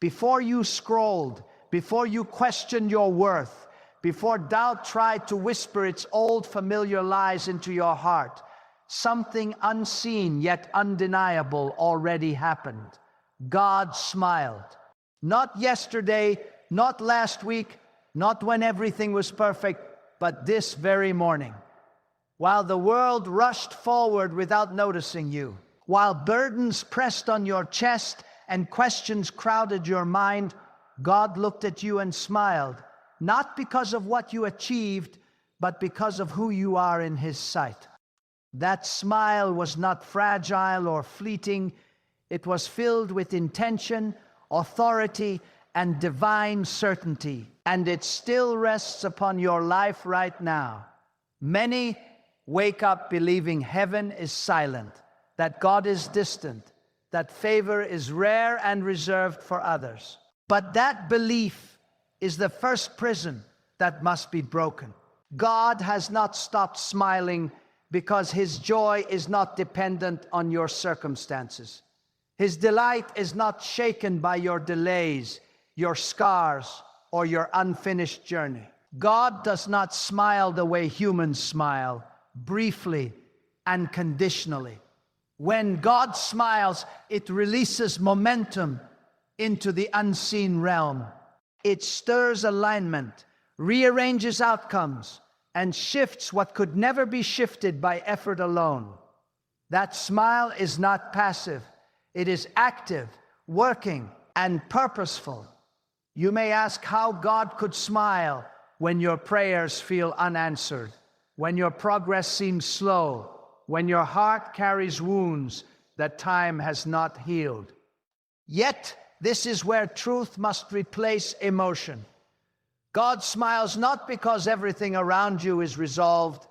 Before you scrolled, before you questioned your worth, before doubt tried to whisper its old familiar lies into your heart, something unseen yet undeniable already happened. God smiled. Not yesterday, not last week, not when everything was perfect, but this very morning. While the world rushed forward without noticing you, while burdens pressed on your chest and questions crowded your mind, God looked at you and smiled, not because of what you achieved, but because of who you are in His sight. That smile was not fragile or fleeting. It was filled with intention, authority, and divine certainty, and it still rests upon your life right now. Many wake up believing heaven is silent, that God is distant, that favor is rare and reserved for others. But that belief is the first prison that must be broken. God has not stopped smiling because His joy is not dependent on your circumstances. His delight is not shaken by your delays, your scars, or your unfinished journey. God does not smile the way humans smile, briefly and conditionally. When God smiles, it releases momentum into the unseen realm. It stirs alignment, rearranges outcomes, and shifts what could never be shifted by effort alone. That smile is not passive. It is active, working, and purposeful. You may ask how God could smile when your prayers feel unanswered, when your progress seems slow, when your heart carries wounds that time has not healed. Yet, this is where truth must replace emotion. God smiles not because everything around you is resolved,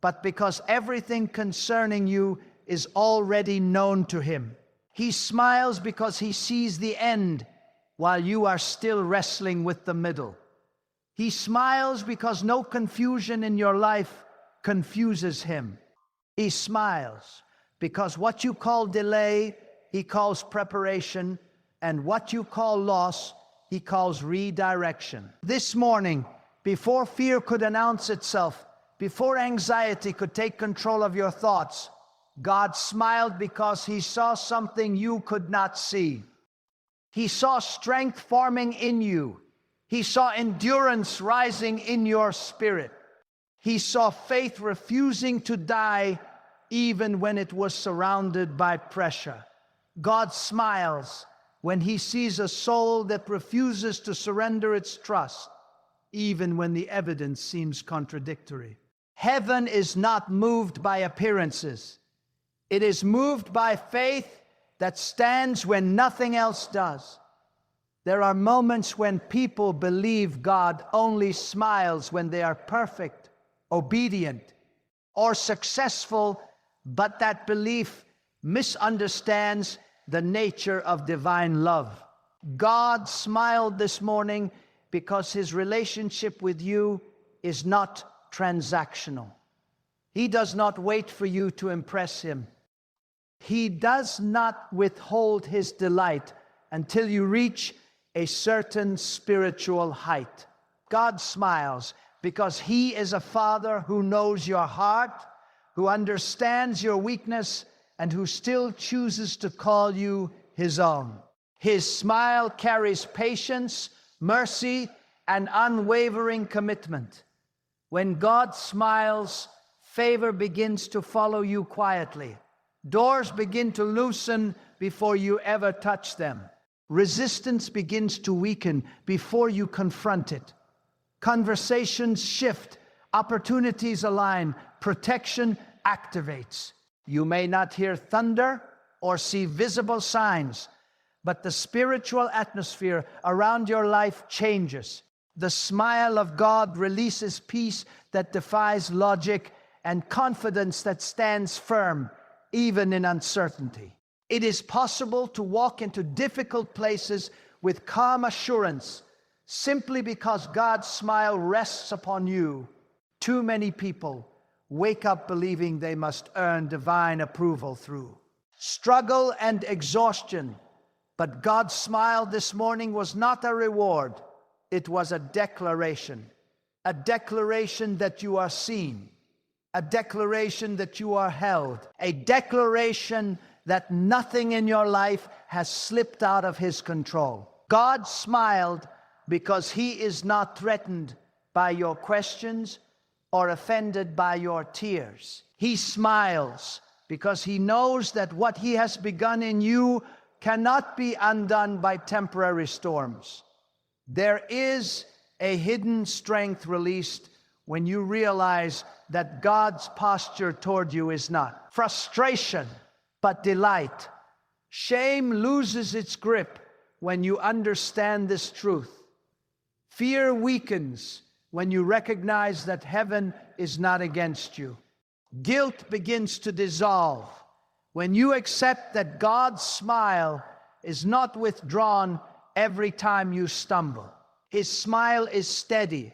but because everything concerning you is already known to Him. He smiles because He sees the end while you are still wrestling with the middle. He smiles because no confusion in your life confuses Him. He smiles because what you call delay, He calls preparation, and what you call loss, He calls redirection. This morning, before fear could announce itself, before anxiety could take control of your thoughts, God smiled because He saw something you could not see. He saw strength forming in you. He saw endurance rising in your spirit. He saw faith refusing to die even when it was surrounded by pressure. God smiles when He sees a soul that refuses to surrender its trust, even when the evidence seems contradictory. Heaven is not moved by appearances. It is moved by faith that stands when nothing else does. There are moments when people believe God only smiles when they are perfect, obedient, or successful, but that belief misunderstands the nature of divine love. God smiled this morning because His relationship with you is not transactional. He does not wait for you to impress Him. He does not withhold His delight until you reach a certain spiritual height. God smiles because He is a Father who knows your heart, who understands your weakness, and who still chooses to call you His own. His smile carries patience, mercy, and unwavering commitment. When God smiles, favor begins to follow you quietly. Doors begin to loosen before you ever touch them. Resistance begins to weaken before you confront it. Conversations shift, opportunities align, protection activates. You may not hear thunder or see visible signs, but the spiritual atmosphere around your life changes. The smile of God releases peace that defies logic and confidence that stands firm, even in uncertainty. It is possible to walk into difficult places with calm assurance simply because God's smile rests upon you. Too many people wake up believing they must earn divine approval through struggle and exhaustion, But God's smile this morning was not a reward. It was a declaration that you are seen, a declaration that you are held, a declaration that nothing in your life has slipped out of his control. God smiled because he is not threatened by your questions or offended by your tears. He smiles because he knows that what he has begun in you cannot be undone by temporary storms. There is a hidden strength released when you realize that God's posture toward you is not frustration, but delight. Shame loses its grip when you understand this truth. Fear weakens when you recognize that heaven is not against you. Guilt begins to dissolve when you accept that God's smile is not withdrawn every time you stumble. His smile is steady,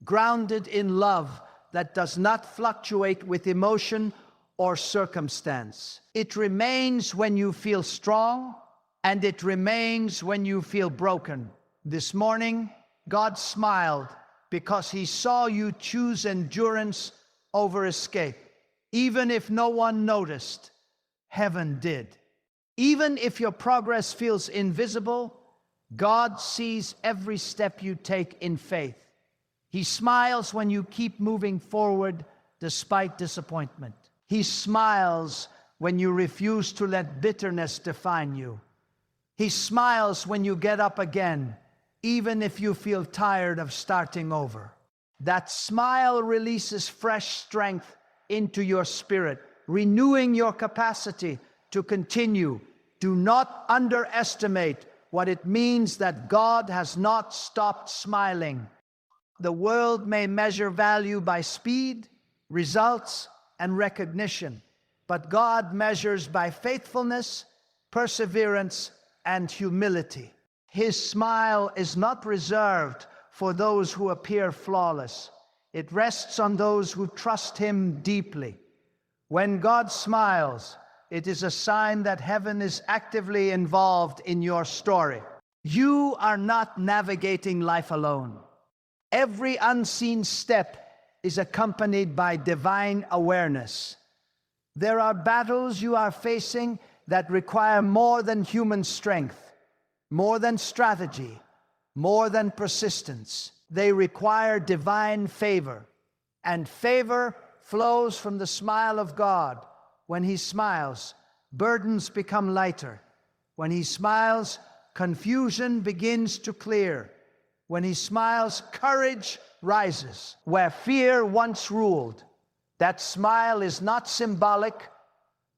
grounded in love that does not fluctuate with emotion or circumstance. It remains when you feel strong, and it remains when you feel broken. This morning, God smiled because he saw you choose endurance over escape. Even if no one noticed, heaven did. Even if your progress feels invisible, God sees every step you take in faith. He smiles when you keep moving forward despite disappointment. He smiles when you refuse to let bitterness define you. He smiles when you get up again, even if you feel tired of starting over. That smile releases fresh strength into your spirit, renewing your capacity to continue. Do not underestimate what it means that God has not stopped smiling. The world may measure value by speed, results, and recognition, but God measures by faithfulness, perseverance, and humility. His smile is not reserved for those who appear flawless. It rests on those who trust him deeply. When God smiles, it is a sign that heaven is actively involved in your story. You are not navigating life alone. Every unseen step is accompanied by divine awareness. There are battles you are facing that require more than human strength, more than strategy, more than persistence. They require divine favor, and favor flows from the smile of God. When he smiles, burdens become lighter. When he smiles, confusion begins to clear. When he smiles, courage rises. Where fear once ruled, that smile is not symbolic,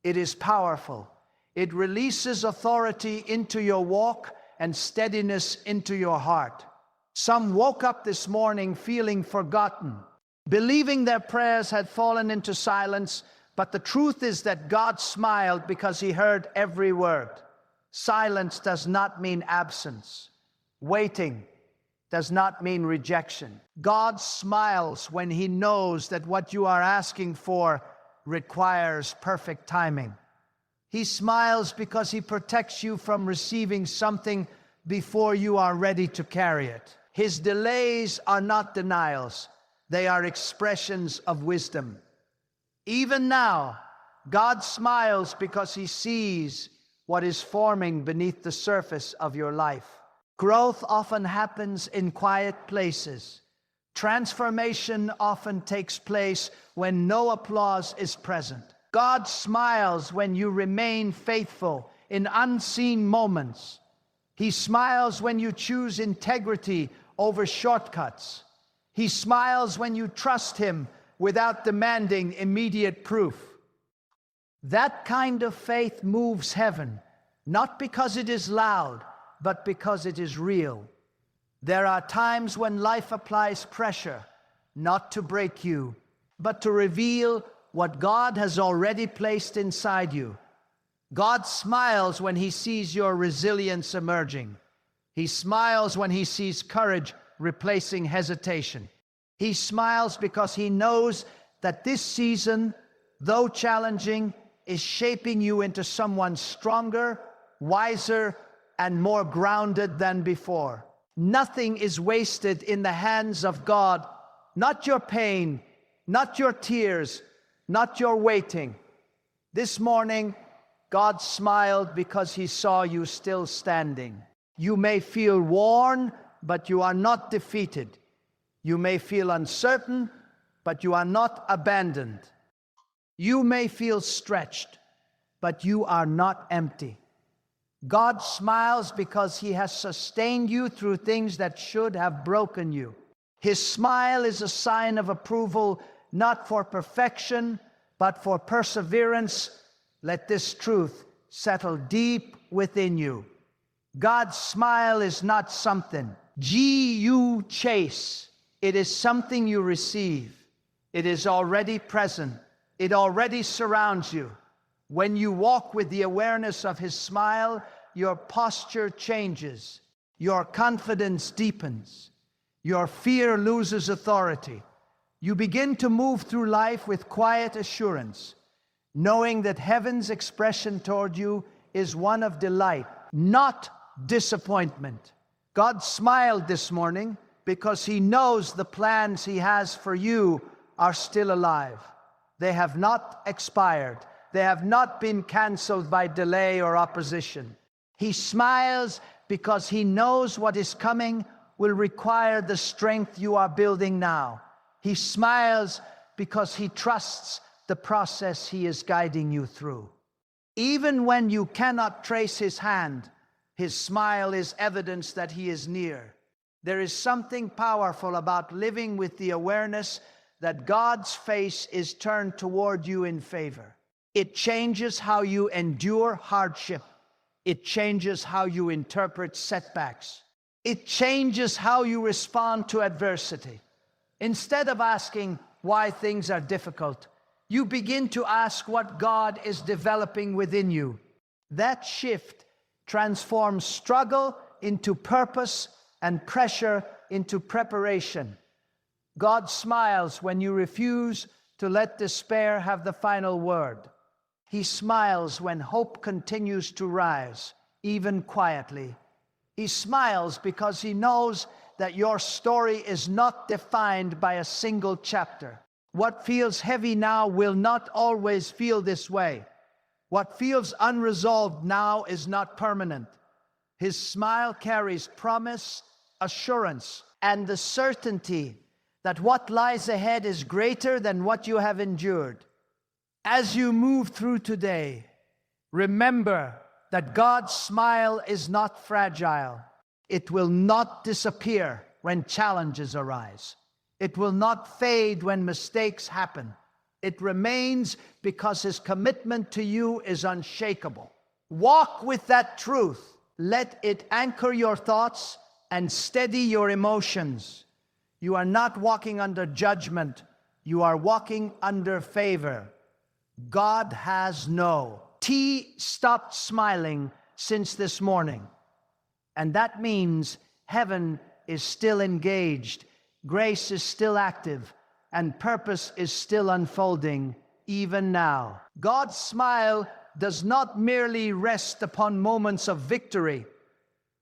it is powerful. It releases authority into your walk and steadiness into your heart. Some woke up this morning feeling forgotten, believing their prayers had fallen into silence, but the truth is that God smiled because he heard every word. Silence does not mean absence. Waiting does not mean rejection. God smiles when he knows that what you are asking for requires perfect timing. He smiles because he protects you from receiving something before you are ready to carry it. His delays are not denials. They are expressions of wisdom. Even now, God smiles because he sees what is forming beneath the surface of your life. Growth often happens in quiet places. Transformation often takes place when no applause is present. God smiles when you remain faithful in unseen moments. He smiles when you choose integrity over shortcuts. He smiles when you trust him without demanding immediate proof. That kind of faith moves heaven, not because it is loud, but because it is real. There are times when life applies pressure, not to break you, but to reveal what God has already placed inside you. God smiles when he sees your resilience emerging. He smiles when he sees courage replacing hesitation. He smiles because he knows that this season, though challenging, is shaping you into someone stronger, wiser, and more grounded than before. Nothing is wasted in the hands of God. Not your pain, not your tears, not your waiting. This morning, God smiled because he saw you still standing. You may feel worn, but you are not defeated. You may feel uncertain, but you are not abandoned. You may feel stretched, but you are not empty. God smiles because he has sustained you through things that should have broken you. His smile is a sign of approval, not for perfection, but for perseverance. Let this truth settle deep within you. God's smile is not something you chase. It is something you receive. It is already present. It already surrounds you. When you walk with the awareness of his smile, your posture changes. Your confidence deepens. Your fear loses authority. You begin to move through life with quiet assurance, knowing that heaven's expression toward you is one of delight, not disappointment. God smiled this morning because he knows the plans he has for you are still alive. They have not expired. They have not been canceled by delay or opposition. He smiles because he knows what is coming will require the strength you are building now. He smiles because he trusts the process he is guiding you through. Even when you cannot trace his hand, his smile is evidence that he is near. There is something powerful about living with the awareness that God's face is turned toward you in favor. It changes how you endure hardship. It changes how you interpret setbacks. It changes how you respond to adversity. Instead of asking why things are difficult, you begin to ask what God is developing within you. That shift transforms struggle into purpose and pressure into preparation. God smiles when you refuse to let despair have the final word. He smiles when hope continues to rise, even quietly. He smiles because he knows that your story is not defined by a single chapter. What feels heavy now will not always feel this way. What feels unresolved now is not permanent. His smile carries promise, assurance, and the certainty that what lies ahead is greater than what you have endured. As you move through today, remember that God's smile is not fragile. It will not disappear when challenges arise. It will not fade when mistakes happen. It remains because his commitment to you is unshakable. Walk with that truth. Let it anchor your thoughts and steady your emotions. You are not walking under judgment. You are walking under favor. God has stopped smiling since this morning. And that means heaven is still engaged, grace is still active, and purpose is still unfolding, even now. God's smile does not merely rest upon moments of victory.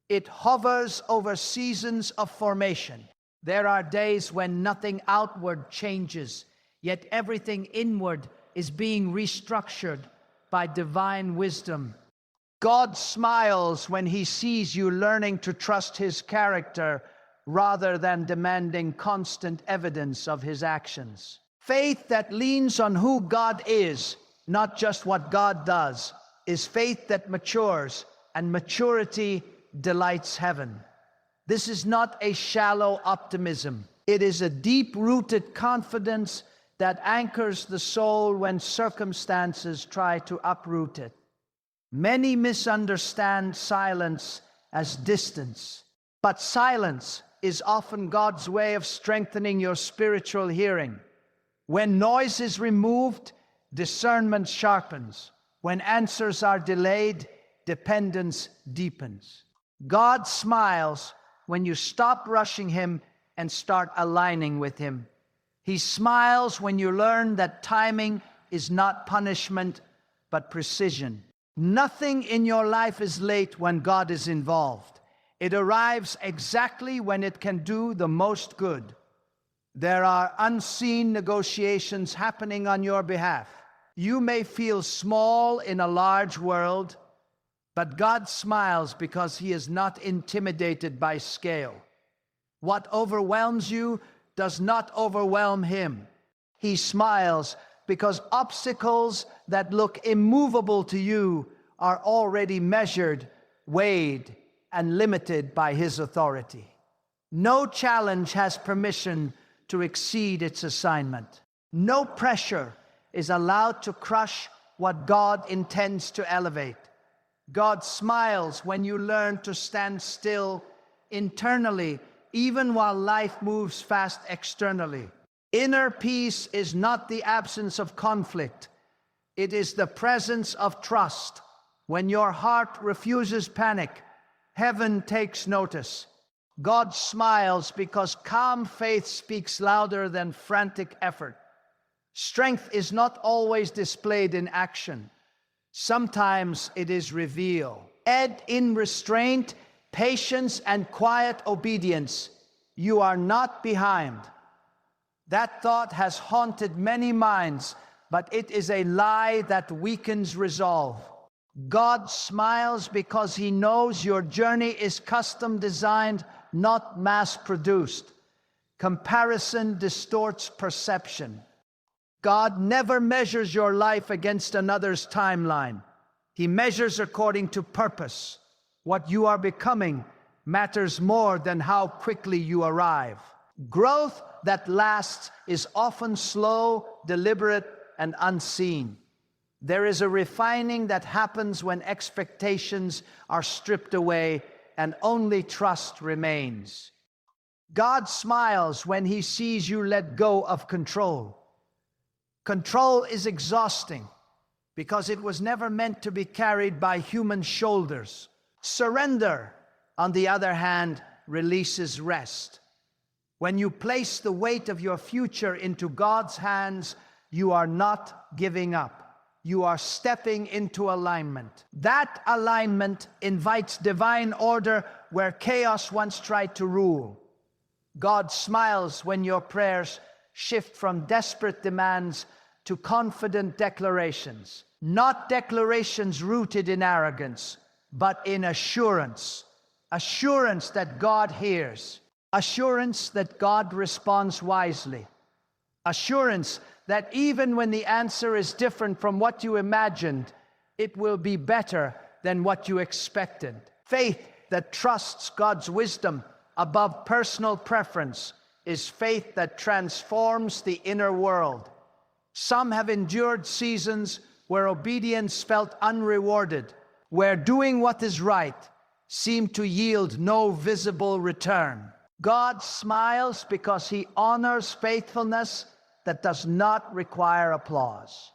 It hovers over seasons of formation. There are days when nothing outward changes, yet everything inward is being restructured by divine wisdom. God smiles when he sees you learning to trust his character rather than demanding constant evidence of his actions. Faith that leans on who God is, not just what God does, is faith that matures, and maturity delights heaven. This is not a shallow optimism. It is a deep-rooted confidence that anchors the soul when circumstances try to uproot it. Many misunderstand silence as distance, but silence is often God's way of strengthening your spiritual hearing. When noise is removed, discernment sharpens. When answers are delayed, dependence deepens. God smiles when you stop rushing him and start aligning with him. He smiles when you learn that timing is not punishment, but precision. Nothing in your life is late when God is involved. It arrives exactly when it can do the most good. There are unseen negotiations happening on your behalf. You may feel small in a large world, but God smiles because He is not intimidated by scale. What overwhelms you does not overwhelm Him. He smiles because obstacles that look immovable to you are already measured, weighed, and limited by His authority. No challenge has permission to exceed its assignment. No pressure is allowed to crush what God intends to elevate. God smiles when you learn to stand still internally, even while life moves fast externally. Inner peace is not the absence of conflict. It is the presence of trust. When your heart refuses panic, heaven takes notice. God smiles because calm faith speaks louder than frantic effort. Strength is not always displayed in action. Sometimes it is revealed. In restraint, patience, and quiet obedience, you are not behind. That thought has haunted many minds, but it is a lie that weakens resolve. God smiles because He knows your journey is custom designed, not mass-produced. Comparison distorts perception. God never measures your life against another's timeline. He measures according to purpose. What you are becoming matters more than how quickly you arrive. Growth that lasts is often slow, deliberate, and unseen. There is a refining that happens when expectations are stripped away and only trust remains. God smiles when He sees you let go of control. Control is exhausting because it was never meant to be carried by human shoulders. Surrender, on the other hand, releases rest. When you place the weight of your future into God's hands, you are not giving up. You are stepping into alignment. That alignment invites divine order where chaos once tried to rule. God smiles when your prayers shift from desperate demands to confident declarations. Not declarations rooted in arrogance, but in assurance. Assurance that God hears. Assurance that God responds wisely. Assurance that even when the answer is different from what you imagined, it will be better than what you expected. Faith that trusts God's wisdom above personal preference is faith that transforms the inner world. Some have endured seasons where obedience felt unrewarded, where doing what is right seemed to yield no visible return. God smiles because He honors faithfulness that does not require applause.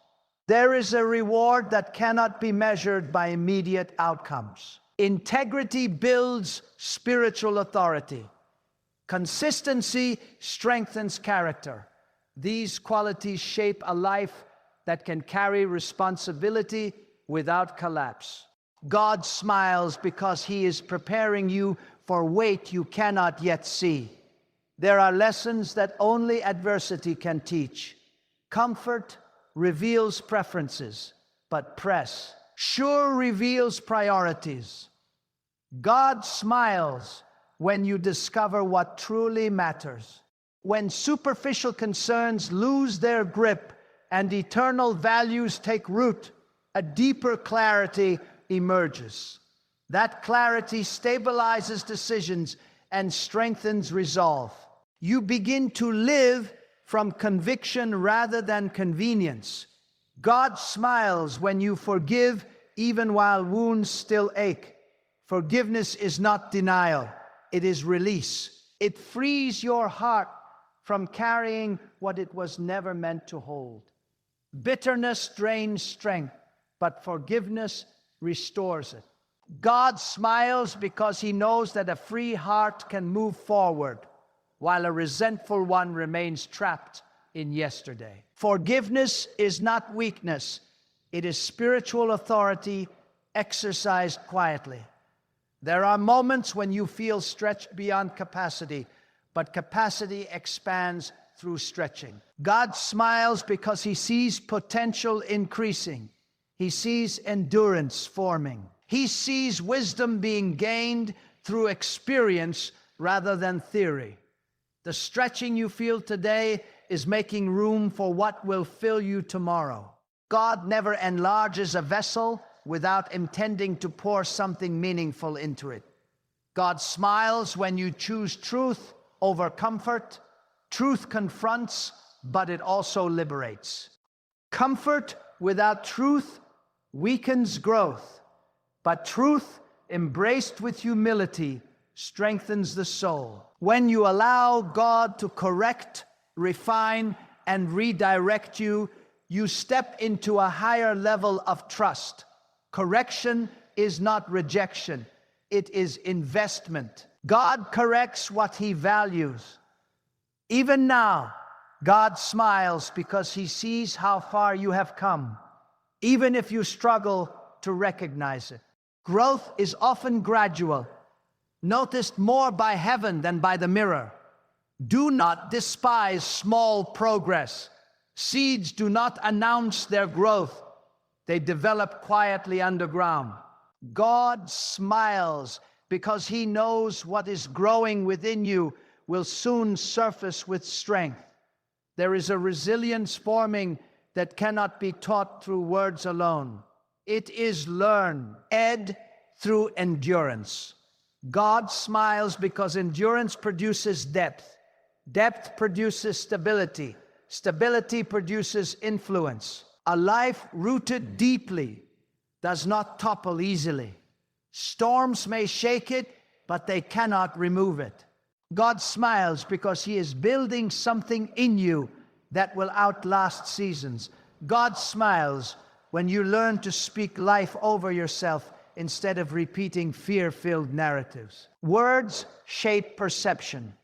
There is a reward that cannot be measured by immediate outcomes. Integrity builds spiritual authority. Consistency strengthens character. These qualities shape a life that can carry responsibility without collapse. God smiles because He is preparing you for weight you cannot yet see. There are lessons that only adversity can teach. Comfort reveals preferences, but press sure reveals priorities. God smiles when you discover what truly matters. When superficial concerns lose their grip and eternal values take root, a deeper clarity emerges. That clarity stabilizes decisions and strengthens resolve. You begin to live from conviction rather than convenience. God smiles when you forgive even while wounds still ache. Forgiveness is not denial, it is release. It frees your heart from carrying what it was never meant to hold. Bitterness drains strength, but forgiveness restores it. God smiles because He knows that a free heart can move forward, while a resentful one remains trapped in yesterday. Forgiveness is not weakness. It is spiritual authority exercised quietly. There are moments when you feel stretched beyond capacity, but capacity expands through stretching. God smiles because He sees potential increasing. He sees endurance forming. He sees wisdom being gained through experience rather than theory. The stretching you feel today is making room for what will fill you tomorrow. God never enlarges a vessel without intending to pour something meaningful into it. God smiles when you choose truth over comfort. Truth confronts, but it also liberates. Comfort without truth weakens growth, but truth embraced with humility strengthens the soul. When you allow God to correct, refine, and redirect you, you step into a higher level of trust. Correction is not rejection, it is investment. God corrects what He values. Even now, God smiles because He sees how far you have come, even if you struggle to recognize it. Growth is often gradual, noticed more by heaven than by the mirror. Do not despise small progress. Seeds do not announce their growth. They develop quietly underground. God smiles because He knows what is growing within you will soon surface with strength. There is a resilience forming that cannot be taught through words alone. It is learned through endurance. God smiles because endurance produces depth. Depth produces stability. Stability produces influence. A life rooted deeply does not topple easily. Storms may shake it, but they cannot remove it. God smiles because He is building something in you that will outlast seasons. God smiles when you learn to speak life over yourself instead of repeating fear-filled narratives. Words shape perception.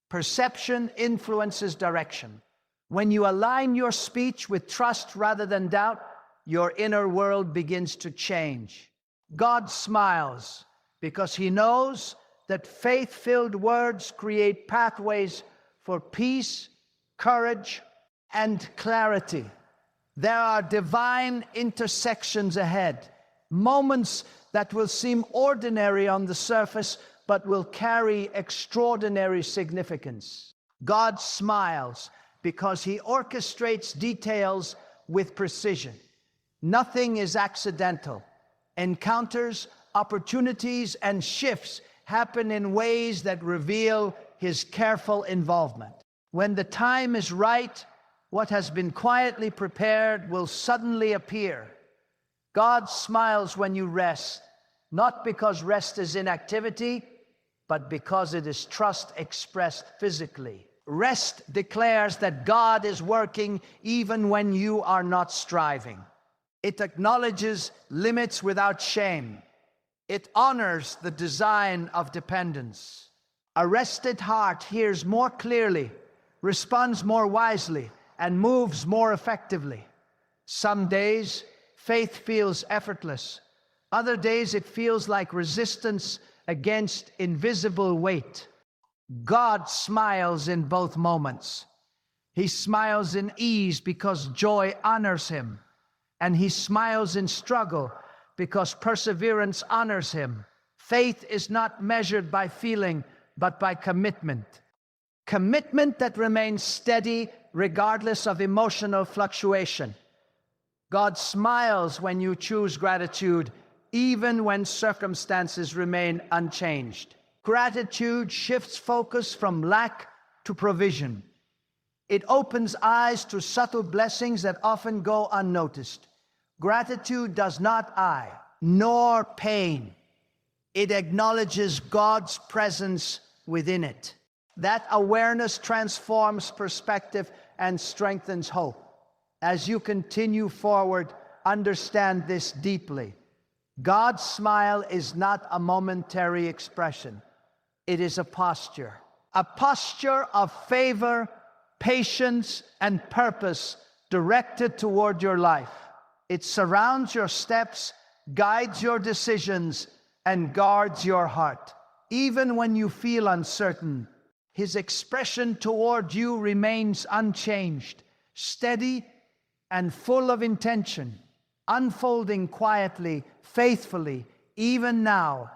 Perception influences direction. When you align your speech with trust rather than doubt, your inner world begins to change. God smiles because He knows that faith-filled words create pathways for peace, courage, and clarity. There are divine intersections ahead, moments that will seem ordinary on the surface, but will carry extraordinary significance. God smiles because He orchestrates details with precision. Nothing is accidental. Encounters, opportunities, and shifts happen in ways that reveal His careful involvement. When the time is right, what has been quietly prepared will suddenly appear. God smiles when you rest, not because rest is inactivity, but because it is trust expressed physically. Rest declares that God is working even when you are not striving. It acknowledges limits without shame. It honors the design of dependence. A rested heart hears more clearly, responds more wisely, and moves more effectively. Some days, faith feels effortless. Other days, it feels like resistance against invisible weight. God smiles in both moments. He smiles in ease because joy honors Him. And He smiles in struggle because perseverance honors Him. Faith is not measured by feeling, but by commitment. Commitment that remains steady regardless of emotional fluctuation. God smiles when you choose gratitude, even when circumstances remain unchanged. Gratitude shifts focus from lack to provision. It opens eyes to subtle blessings that often go unnoticed. Gratitude does not eye, nor pain. It acknowledges God's presence within it. That awareness transforms perspective and strengthens hope. As you continue forward, understand this deeply. God's smile is not a momentary expression. It is a posture of favor, patience, and purpose directed toward your life. It surrounds your steps, guides your decisions, and guards your heart. Even when you feel uncertain, His expression toward you remains unchanged, steady and full of intention, unfolding quietly, faithfully, even now.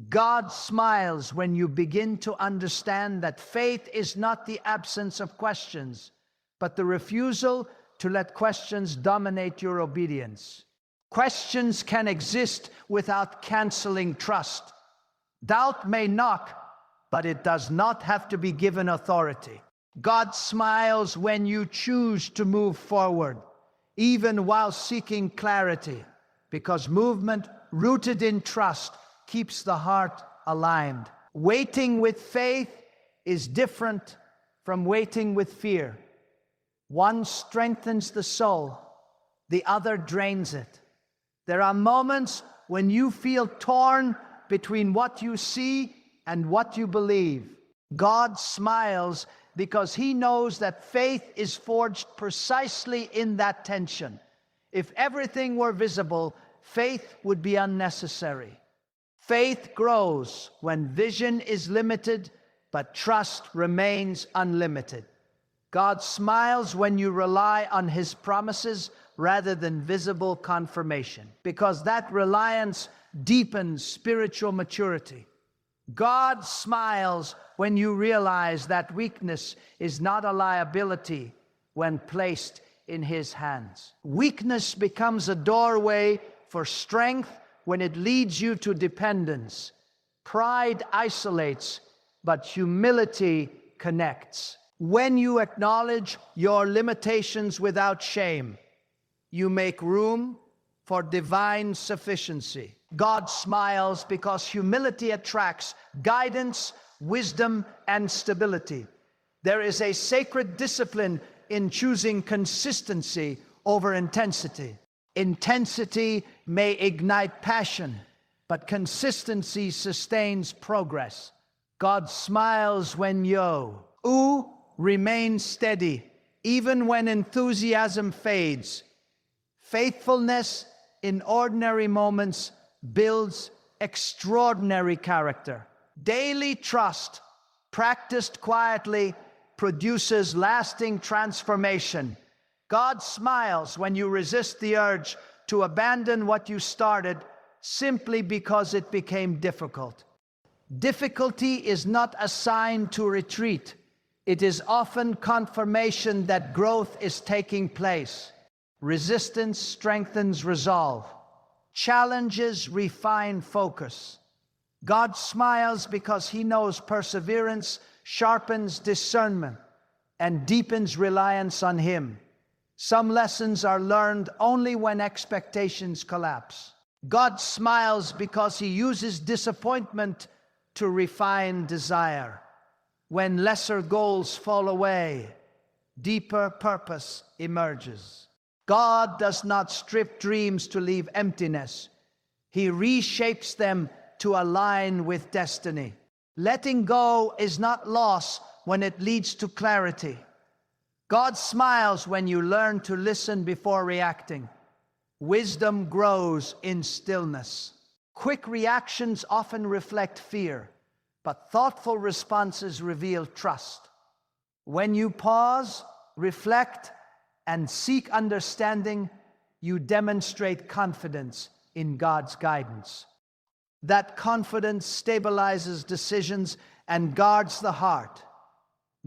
God smiles when you begin to understand that faith is not the absence of questions, but the refusal to let questions dominate your obedience. Questions can exist without canceling trust. Doubt may knock, but it does not have to be given authority. God smiles when you choose to move forward, even while seeking clarity, because movement rooted in trust keeps the heart aligned. Waiting with faith is different from waiting with fear. One strengthens the soul, the other drains it. There are moments when you feel torn between what you see and what you believe. God smiles because He knows that faith is forged precisely in that tension. If everything were visible, faith would be unnecessary. Faith grows when vision is limited, but trust remains unlimited. God smiles when you rely on His promises rather than visible confirmation, because that reliance deepens spiritual maturity. God smiles when you realize that weakness is not a liability when placed in His hands. Weakness becomes a doorway for strength when it leads you to dependence. Pride isolates, but humility connects. When you acknowledge your limitations without shame, you make room for divine sufficiency. God smiles because humility attracts guidance, wisdom, and stability. There is a sacred discipline in choosing consistency over intensity. Intensity may ignite passion, but consistency sustains progress. God smiles when you remain steady, even when enthusiasm fades. Faithfulness in ordinary moments builds extraordinary character. Daily trust, practiced quietly, produces lasting transformation. God smiles when you resist the urge to abandon what you started simply because it became difficult. Difficulty is not a sign to retreat. It is often confirmation that growth is taking place. Resistance strengthens resolve. Challenges refine focus. God smiles because He knows perseverance sharpens discernment and deepens reliance on Him. Some lessons are learned only when expectations collapse. God smiles because He uses disappointment to refine desire. When lesser goals fall away, deeper purpose emerges. God does not strip dreams to leave emptiness. He reshapes them to align with destiny. Letting go is not loss when it leads to clarity. God smiles when you learn to listen before reacting. Wisdom grows in stillness. Quick reactions often reflect fear, but thoughtful responses reveal trust. When you pause, reflect, and seek understanding, you demonstrate confidence in God's guidance. That confidence stabilizes decisions and guards the heart.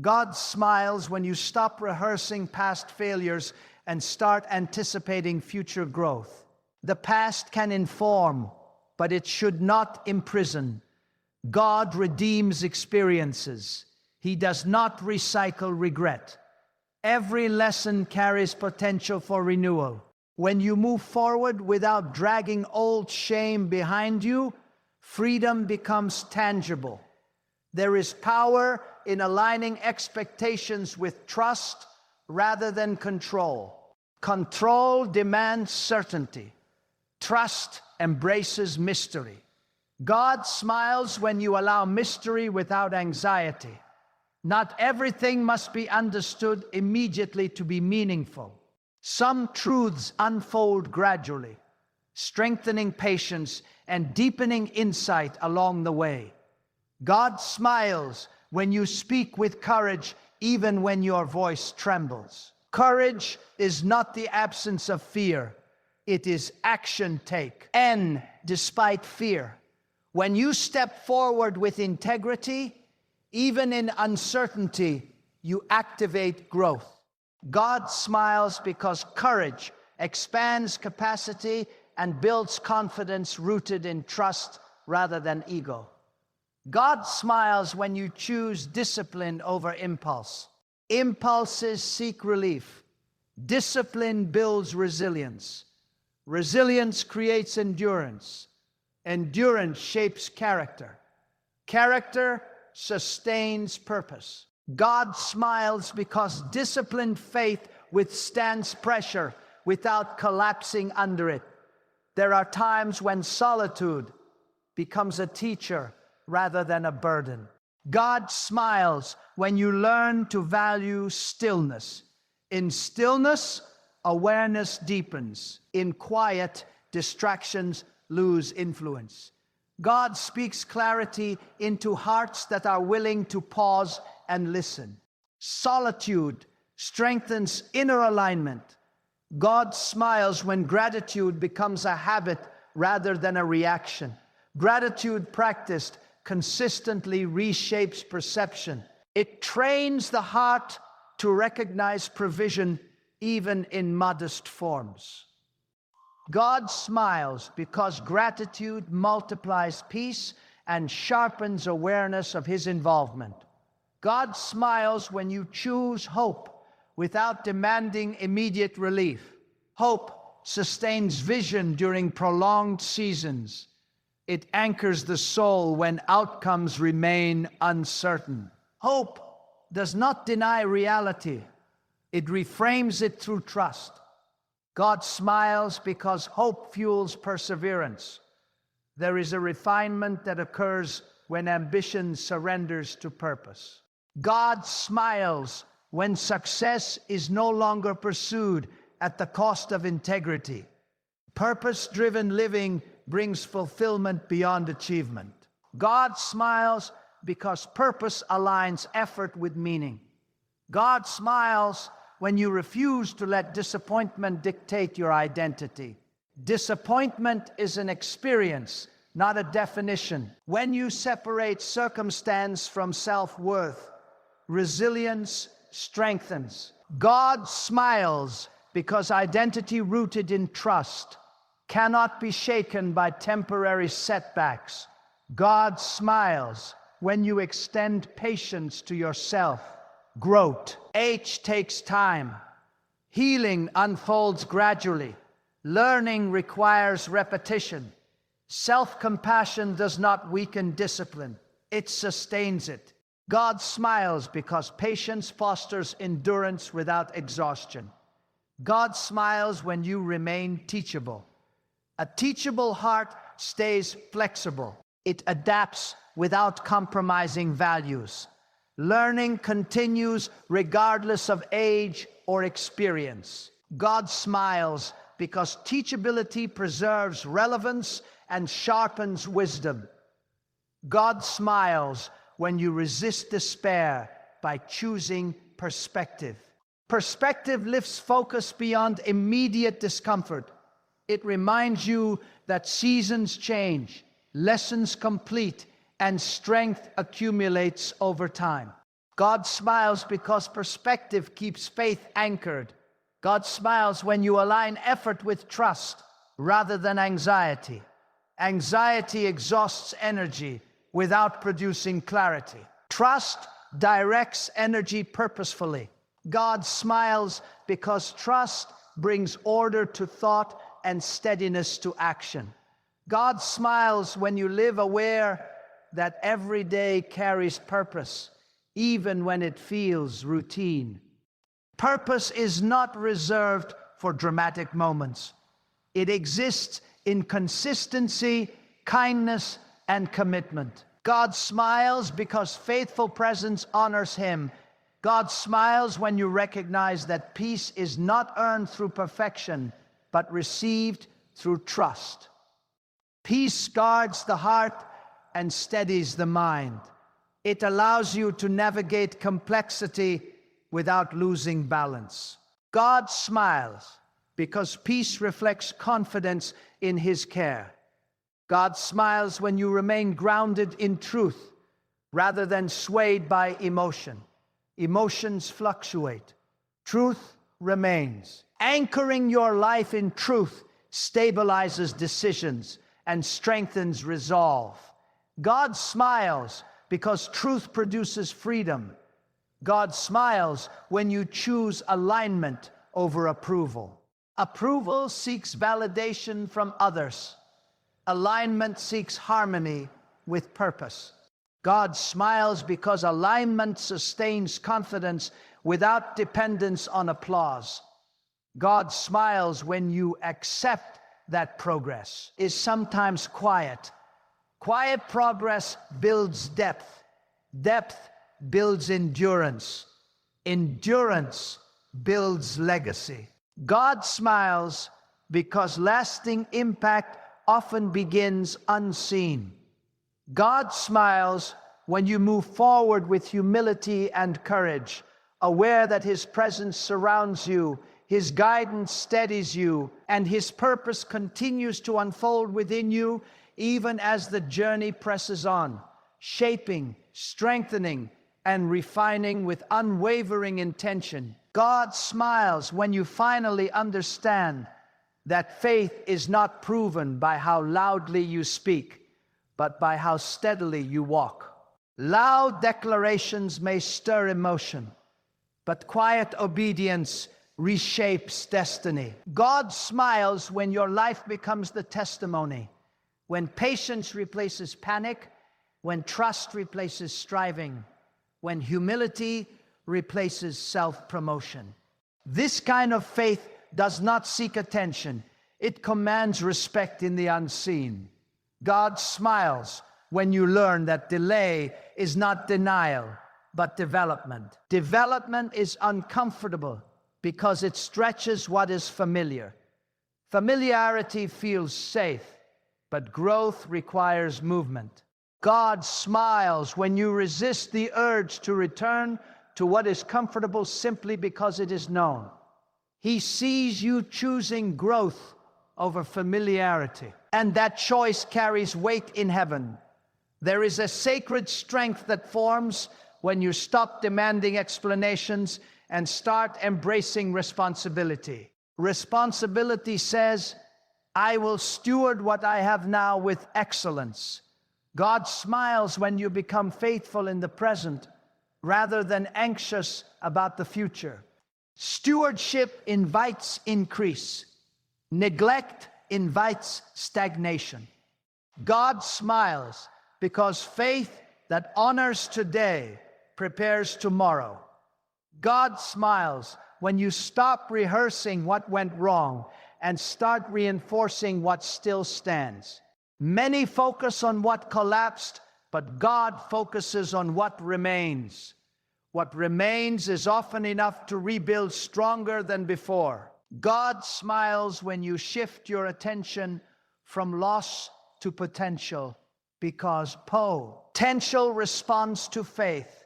God smiles when you stop rehearsing past failures and start anticipating future growth. The past can inform, but it should not imprison. God redeems experiences. He does not recycle regret. Every lesson carries potential for renewal. When you move forward without dragging old shame behind you, freedom becomes tangible. There is power in aligning expectations with trust rather than control. Control demands certainty. Trust embraces mystery. God smiles when you allow mystery without anxiety. Not everything must be understood immediately to be meaningful. Some truths unfold gradually. strengthening patience and deepening insight along the way. God smiles when you speak with courage, even when your voice trembles. Courage is not the absence of fear. It is action take. And despite fear, when you step forward with integrity, even in uncertainty, you activate growth. God smiles because courage expands capacity and builds confidence rooted in trust rather than ego. God smiles when you choose discipline over impulse. Impulses seek relief. Discipline builds resilience. Resilience creates endurance. Endurance shapes character. Character sustains purpose. God smiles because disciplined faith withstands pressure without collapsing under it. There are times when solitude becomes a teacher rather than a burden. God smiles when you learn to value stillness. In stillness, awareness deepens. In quiet, distractions lose influence. God speaks clarity into hearts that are willing to pause and listen. Solitude strengthens inner alignment. God smiles when gratitude becomes a habit rather than a reaction. Gratitude practiced consistently reshapes perception. It trains the heart to recognize provision even in modest forms. God smiles because gratitude multiplies peace and sharpens awareness of His involvement. God smiles when you choose hope without demanding immediate relief. Hope sustains vision during prolonged seasons. It anchors the soul when outcomes remain uncertain. Hope does not deny reality. It reframes it through trust. God smiles because hope fuels perseverance. There is a refinement that occurs when ambition surrenders to purpose. God smiles when success is no longer pursued at the cost of integrity. Purpose-driven living brings fulfillment beyond achievement. God smiles because purpose aligns effort with meaning. God smiles when you refuse to let disappointment dictate your identity. Disappointment is an experience, not a definition. When you separate circumstance from self-worth, resilience strengthens. God smiles because identity rooted in trust cannot be shaken by temporary setbacks. God smiles when you extend patience to yourself. Growth takes time. Healing unfolds gradually. Learning requires repetition. Self-compassion does not weaken discipline. It sustains it. God smiles because patience fosters endurance without exhaustion. God smiles when you remain teachable. A teachable heart stays flexible. It adapts without compromising values. Learning continues regardless of age or experience. God smiles because teachability preserves relevance and sharpens wisdom. God smiles when you resist despair by choosing perspective. Perspective lifts focus beyond immediate discomfort. It reminds you that seasons change, lessons complete, and strength accumulates over time. God smiles because perspective keeps faith anchored. God smiles when you align effort with trust rather than anxiety. Anxiety exhausts energy without producing clarity. Trust directs energy purposefully. God smiles because trust brings order to thought and steadiness to action. God smiles when you live aware that every day carries purpose, even when it feels routine. Purpose is not reserved for dramatic moments. It exists in consistency, kindness, and commitment. God smiles because faithful presence honors Him. God smiles when you recognize that peace is not earned through perfection, but received through trust. Peace guards the heart and steadies the mind. It allows you to navigate complexity without losing balance. God smiles because peace reflects confidence in His care. God smiles when you remain grounded in truth rather than swayed by emotion. Emotions fluctuate. Truth remains. Anchoring your life in truth stabilizes decisions and strengthens resolve. God smiles because truth produces freedom. God smiles when you choose alignment over approval. Approval seeks validation from others. Alignment seeks harmony with purpose. God smiles because alignment sustains confidence without dependence on applause. God smiles when you accept that progress is sometimes quiet. Quiet progress builds depth. Depth builds endurance. Endurance builds legacy. God smiles because lasting impact often begins unseen. God smiles when you move forward with humility and courage, aware that His presence surrounds you, His guidance steadies you, and His purpose continues to unfold within you even as the journey presses on, shaping, strengthening, and refining with unwavering intention. God smiles when you finally understand that faith is not proven by how loudly you speak, but by how steadily you walk. Loud declarations may stir emotion, but quiet obedience reshapes destiny. God smiles when your life becomes the testimony, when patience replaces panic, when trust replaces striving, when humility replaces self-promotion. This kind of faith does not seek attention. It commands respect in the unseen. God smiles when you learn that delay is not denial, but development. Development is uncomfortable because it stretches what is familiar. Familiarity feels safe, but growth requires movement. God smiles when you resist the urge to return to what is comfortable simply because it is known. He sees you choosing growth over familiarity, and that choice carries weight in heaven. There is a sacred strength that forms when you stop demanding explanations and start embracing responsibility. Responsibility says, I will steward what I have now with excellence. God smiles when you become faithful in the present rather than anxious about the future. Stewardship invites increase. Neglect invites stagnation. God smiles because faith that honors today prepares tomorrow. God smiles when you stop rehearsing what went wrong and start reinforcing what still stands. Many focus on what collapsed, but God focuses on what remains. What remains is often enough to rebuild stronger than before. God smiles when you shift your attention from loss to potential, because potential responds to faith.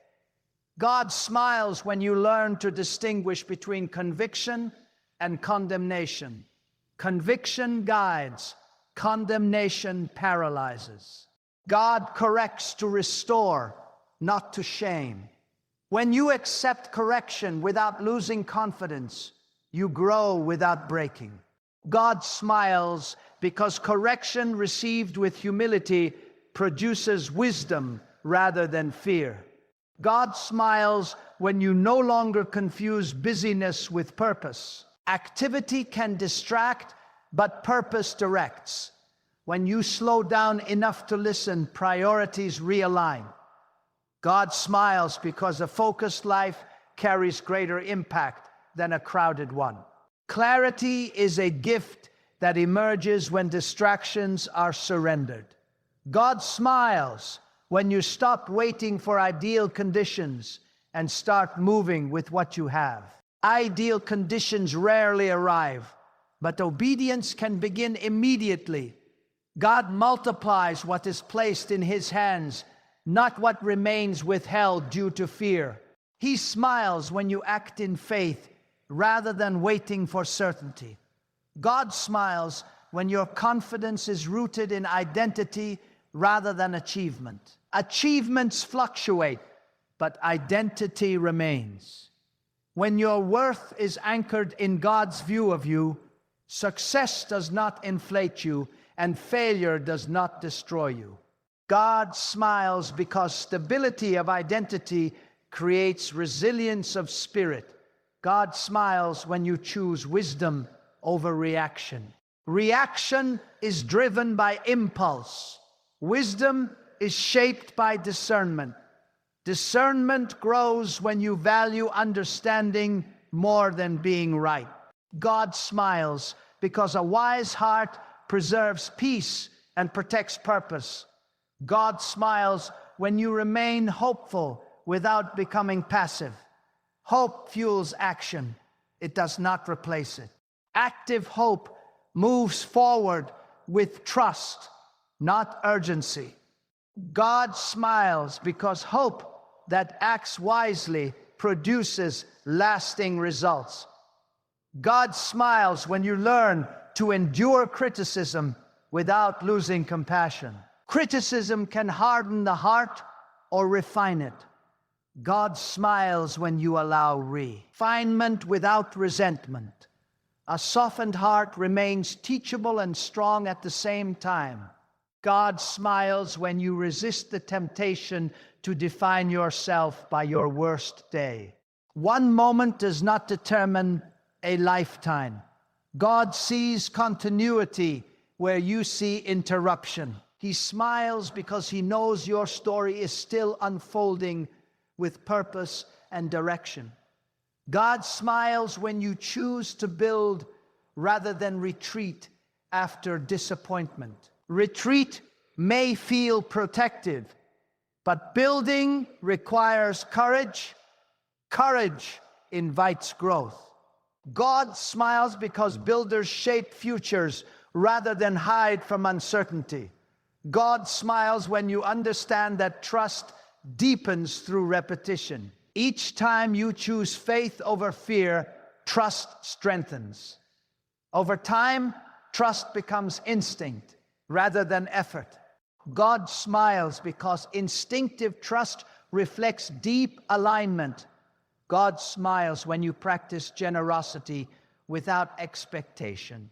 God smiles when you learn to distinguish between conviction and condemnation. Conviction guides, condemnation paralyzes. God corrects to restore, not to shame. When you accept correction without losing confidence, you grow without breaking. God smiles because correction received with humility produces wisdom rather than fear. God smiles when you no longer confuse busyness with purpose. Activity can distract, but purpose directs. When you slow down enough to listen, priorities realign. God smiles because a focused life carries greater impact than a crowded one. Clarity is a gift that emerges when distractions are surrendered. God smiles when you stop waiting for ideal conditions and start moving with what you have. Ideal conditions rarely arrive. but obedience can begin immediately. God multiplies what is placed in His hands, not what remains withheld due to fear. He smiles when you act in faith rather than waiting for certainty. God smiles when your confidence is rooted in identity rather than achievement. Achievements fluctuate, but identity remains. When your worth is anchored in God's view of you, success does not inflate you, and failure does not destroy you. God smiles because stability of identity creates resilience of spirit. God smiles when you choose wisdom over reaction. Reaction is driven by impulse. Wisdom is shaped by discernment. Discernment grows when you value understanding more than being right. God smiles because a wise heart preserves peace and protects purpose. God smiles when you remain hopeful without becoming passive. Hope fuels action. It does not replace it. Active hope moves forward with trust, not urgency. God smiles because hope that acts wisely produces lasting results. God smiles when you learn to endure criticism without losing compassion. Criticism can harden the heart or refine it. God smiles when you allow refinement without resentment. A softened heart remains teachable and strong at the same time. God smiles when you resist the temptation to define yourself by your worst day. One moment does not determine a lifetime. God sees continuity where you see interruption. He smiles because He knows your story is still unfolding with purpose and direction. God smiles when you choose to build rather than retreat after disappointment. Retreat may feel protective, but building requires courage. Courage invites growth. God smiles because builders shape futures rather than hide from uncertainty. God smiles when you understand that trust deepens through repetition. Each time you choose faith over fear, trust strengthens. Over time, trust becomes instinct rather than effort. God smiles because instinctive trust reflects deep alignment. God smiles when you practice generosity without expectation.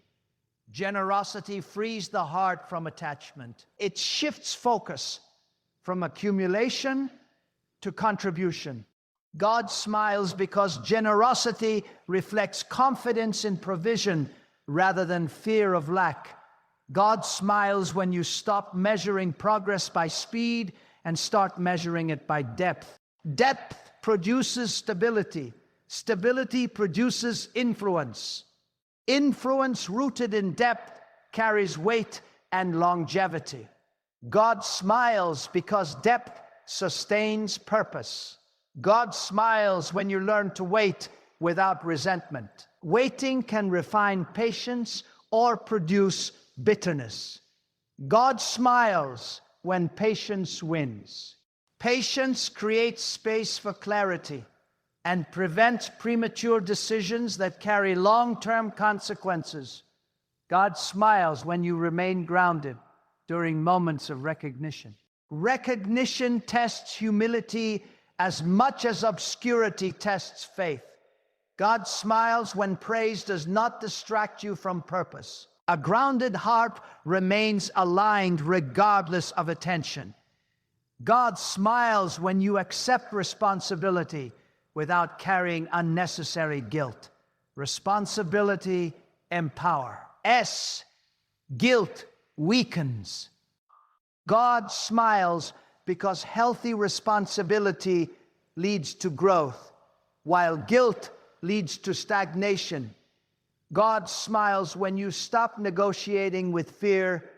Generosity frees the heart from attachment. It shifts focus from accumulation to contribution. God smiles because generosity reflects confidence in provision rather than fear of lack. God smiles when you stop measuring progress by speed and start measuring it by depth. Depth produces stability. Stability produces influence. Influence rooted in depth carries weight and longevity. God smiles because depth sustains purpose. God smiles when you learn to wait without resentment. Waiting can refine patience or produce bitterness. God smiles when patience wins. Patience creates space for clarity and prevents premature decisions that carry long-term consequences. God smiles when you remain grounded during moments of recognition. Recognition tests humility as much as obscurity tests faith. God smiles when praise does not distract you from purpose. A grounded heart remains aligned regardless of attention. God smiles when you accept responsibility without carrying unnecessary guilt. Responsibility empowers. Guilt weakens. God smiles because healthy responsibility leads to growth, while guilt leads to stagnation. God smiles when you stop negotiating with fear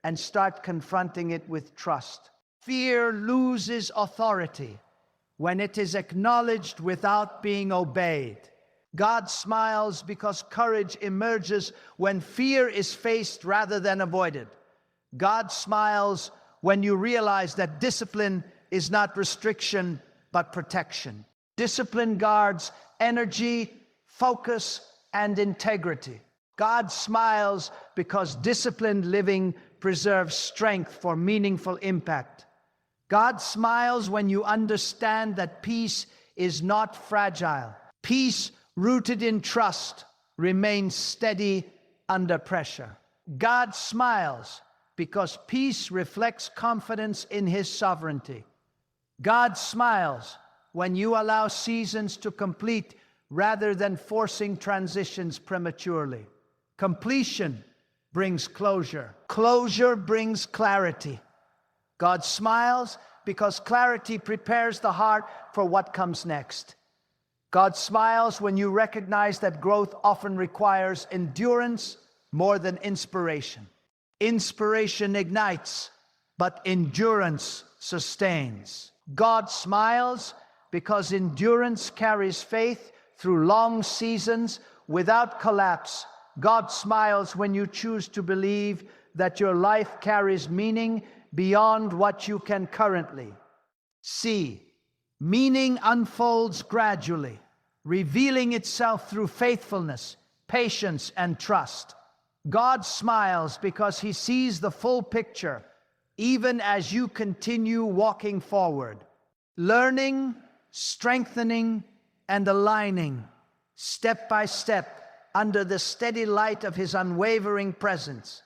and start confronting it with trust. Fear loses authority when it is acknowledged without being obeyed. God smiles because courage emerges when fear is faced rather than avoided. God smiles when you realize that discipline is not restriction, but protection. Discipline guards energy, focus, and integrity. God smiles because disciplined living preserves strength for meaningful impact. God smiles when you understand that peace is not fragile. Peace rooted in trust remains steady under pressure. God smiles because peace reflects confidence in His sovereignty. God smiles when you allow seasons to complete rather than forcing transitions prematurely. Completion brings closure. Closure brings clarity. God smiles because clarity prepares the heart for what comes next. God smiles when you recognize that growth often requires endurance more than inspiration. Inspiration ignites, but endurance sustains. God smiles because endurance carries faith through long seasons without collapse. God smiles when you choose to believe that your life carries meaning beyond what you can currently see. Meaning unfolds gradually, revealing itself through faithfulness, patience, and trust. God smiles because He sees the full picture, even as you continue walking forward, learning, strengthening, and aligning step by step under the steady light of His unwavering presence.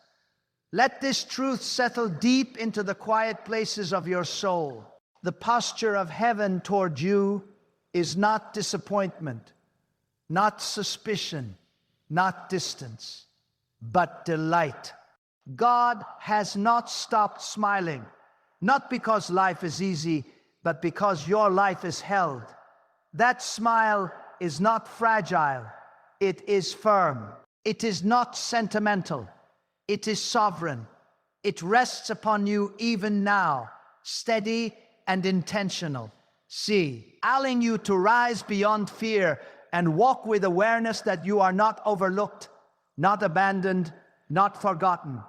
Let this truth settle deep into the quiet places of your soul. The posture of heaven toward you is not disappointment, not suspicion, not distance, but delight. God has not stopped smiling, not because life is easy, but because your life is held. That smile is not fragile, it is firm. It is not sentimental, it is sovereign. It rests upon you even now, steady and intentional. See, alling you to rise beyond fear and walk with awareness that you are not overlooked, not abandoned, not forgotten.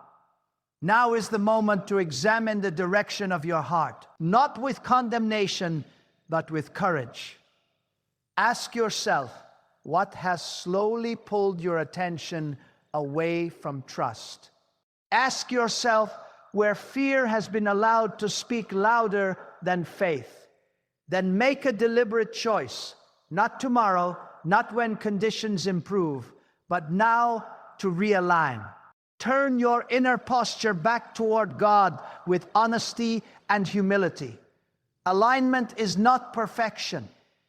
Now is the moment to examine the direction of your heart, not with condemnation, but with courage. Ask yourself, what has slowly pulled your attention away from trust? Ask yourself where fear has been allowed to speak louder than faith. Then make a deliberate choice, not tomorrow, not when conditions improve, but now to realign. Turn your inner posture back toward God with honesty and humility. Alignment is not perfection,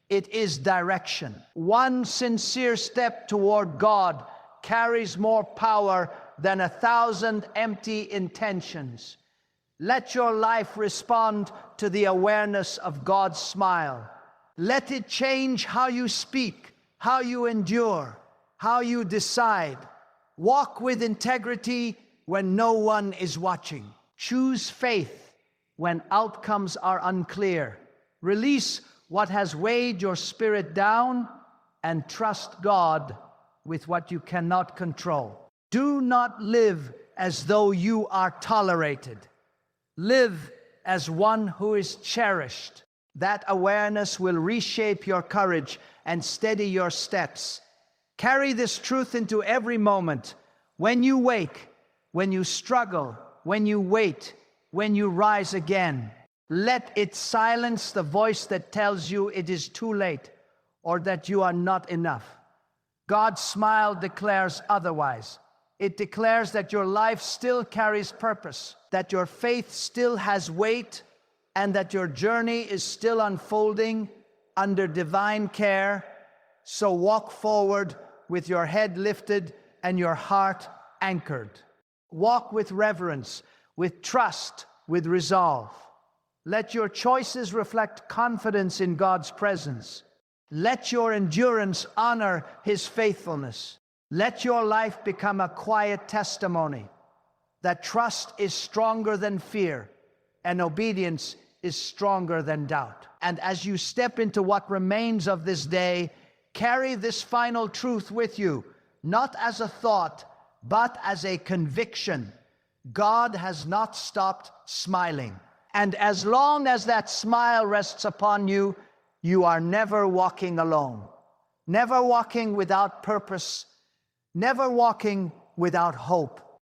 it is direction. One sincere step toward God carries more power than 1,000 empty intentions. Let your life respond to the awareness of God's smile. Let it change how you speak, how you endure, how you decide. Walk with integrity when no one is watching. Choose faith when outcomes are unclear. Release what has weighed your spirit down and trust God with what you cannot control. Do not live as though you are tolerated. Live as one who is cherished. That awareness will reshape your courage and steady your steps. Carry this truth into every moment. When you wake, when you struggle, when you wait, when you rise again, let it silence the voice that tells you it is too late or that you are not enough. God's smile declares otherwise. It declares that your life still carries purpose, that your faith still has weight, and that your journey is still unfolding under divine care. So walk forward with your head lifted and your heart anchored. Walk with reverence, with trust, with resolve. Let your choices reflect confidence in God's presence. Let your endurance honor His faithfulness. Let your life become a quiet testimony that trust is stronger than fear and obedience is stronger than doubt. And as you step into what remains of this day, Carry this final truth with you, not as a thought, but as a conviction. God has not stopped smiling. And as long as that smile rests upon you, you are never walking alone, never walking without purpose, never walking without hope.